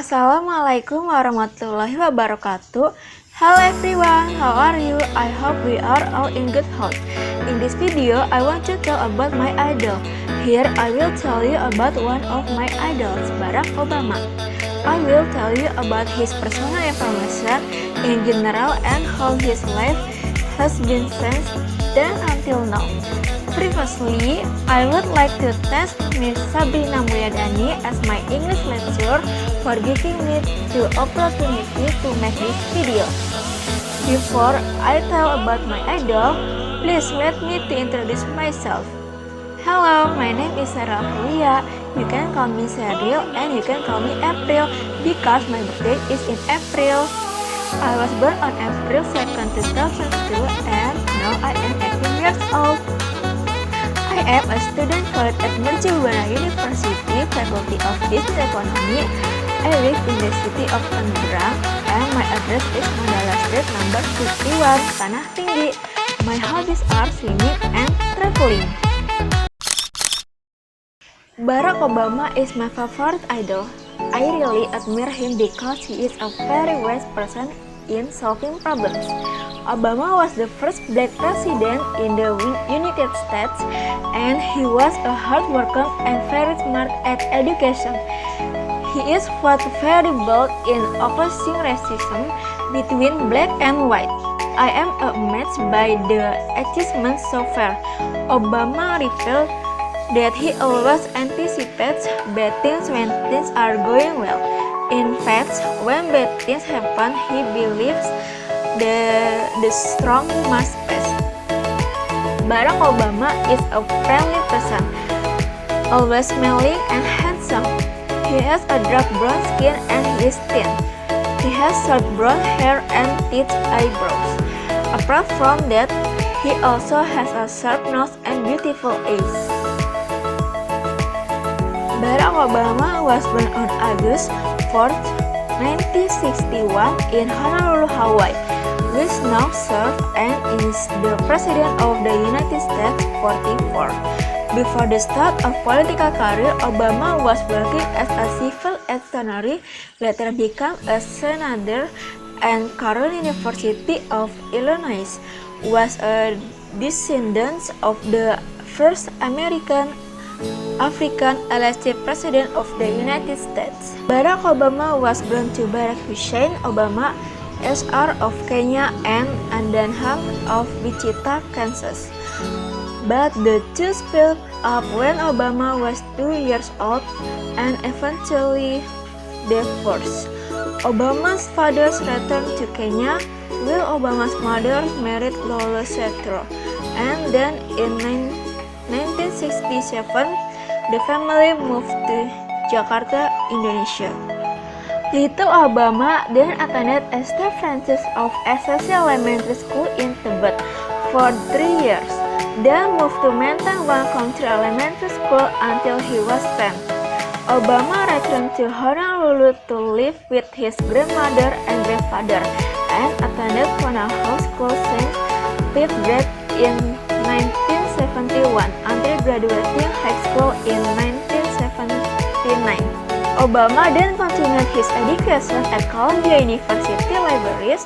Assalamualaikum warahmatullahi wabarakatuh. Hello everyone, how are you? I hope we are all in good health. In this video, I want to tell about my idol. Here, I will tell you about one of my idols, Barack Obama. I will tell you about his personal information in general and how his life has been since then until now. Previously, I would like to thank Miss Sabrina Mulyadani as my English lecturer for giving me the opportunity to make this video. Before I tell about my idol, please let me to introduce myself. Hello, my name is Sarah Aprilia. You can call me Cheryl and you can call me April because my birthday is in April. I was born on April 2nd, 2002 and now I am 18 years old. I am a student current at Mercubuana University, Faculty of Business Economy. I live in the city of Tangerang and my address is Mandala Street number 51, Tanah Tinggi. My hobbies are swimming and traveling. Barack Obama is my favorite idol. I really admire him because he is a very wise person in solving problems. Obama was the first black president in the United States and he was a hard worker and very smart at education. He is very bold in opposing racism between black and white. I am amazed by the achievements so far. Obama revealed that he always anticipates bad things when things are going well. In fact, when bad things happen, he believes the strong must pass. Barack Obama is a friendly person, always smiling and handsome. He has a dark brown skin and he is thin. He has short brown hair and thick eyebrows. Apart from that, he also has a sharp nose and beautiful eyes. Barack Obama was born on August 4th, 1961 in Honolulu, Hawaii, which now serves and is the President of the United States 44. Before the start of political career, Obama was working as a civil engineer, later became a senator, and Carroll University of Illinois was a descendant of the first African elected President of the United States. Barack Obama was born to Barack Hussein Obama, SR of Kenya and Andanham of Wichita, Kansas. But the two split up when Obama was 2 years old and eventually divorced. Obama's father returned to Kenya while Obama's mother married Lolo Setro, and then in 1967, the family moved to Jakarta, Indonesia. Little Obama then attended St. Francis of Assisi Elementary School in Tibet for 3 years, then moved to Menteng-One Country Elementary School until he was 10. Obama returned to Honolulu to live with his grandmother and grandfather and attended Kona House School since 5th grade in 1971 until graduating high school in 1979. Obama then continued his education at Columbia University Libraries,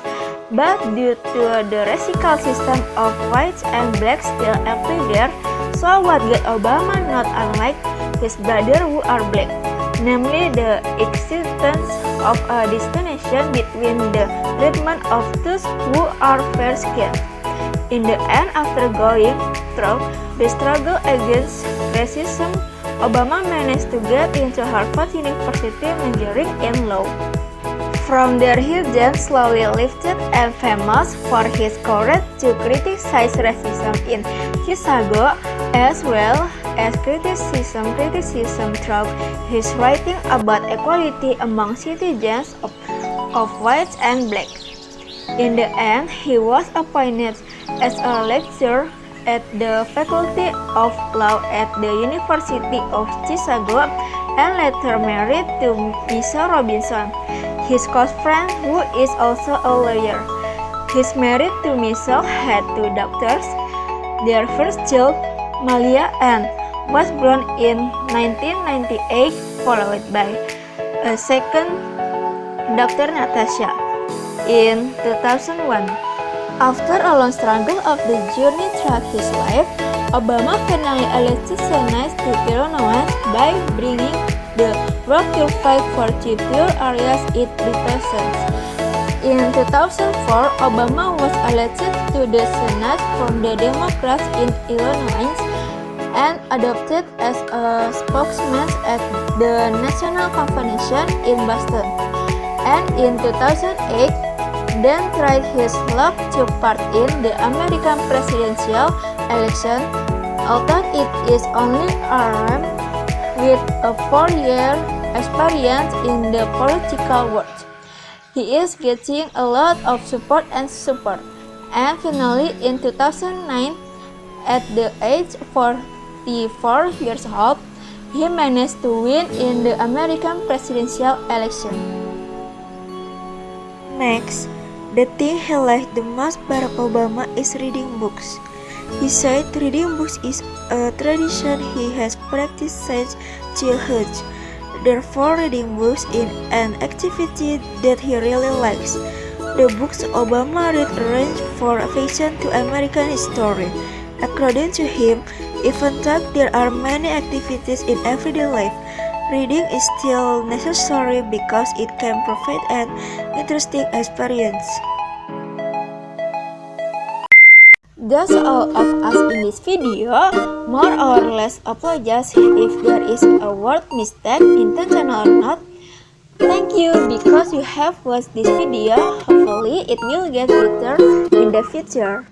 but due to the racial system of whites and blacks still everywhere, so what got Obama not unlike his brother who are black, namely the existence of a distinction between the treatment of those who are fair-skinned. In the end, after going through the struggle against racism, Obama managed to get into Harvard University majoring in law. From there, he then slowly lifted and famous for his courage to criticize racism in Chicago, as well as criticism through his writing about equality among citizens of whites and blacks. In the end, he was appointed as a lecturer at the Faculty of Law at the University of Chicago and later married to Michelle Robinson, his close friend who is also a lawyer. His marriage to Michelle had 2 daughters. Their first child, Malia Ann, was born in 1998, followed by a second Dr. Natasha. In 2001, after a long struggle of the journey throughout his life, Obama finally elected Senate to Illinois by bringing the rock-kill fight for the pure areas it represents. In 2004, Obama was elected to the Senate from the Democrats in Illinois and adopted as a spokesman at the National Convention in Boston. And in 2008, then tried his luck to part in the American presidential election, although it is only armed with a 4-year experience in the political world. He is getting a lot of support. And finally, in 2009, at the age of 44 years old, he managed to win in the American presidential election. Next, the thing he liked the most Barack Obama is reading books. He said reading books is a tradition he has practiced since childhood. Therefore, reading books is an activity that he really likes. The books Obama read range from fiction to American history. According to him, even though there are many activities in everyday life, reading is still necessary because it can provide an interesting experience. That's all of us in this video. More or less apologize if there is a word mistake, intentional or not. Thank you because you have watched this video. Hopefully it will get better in the future.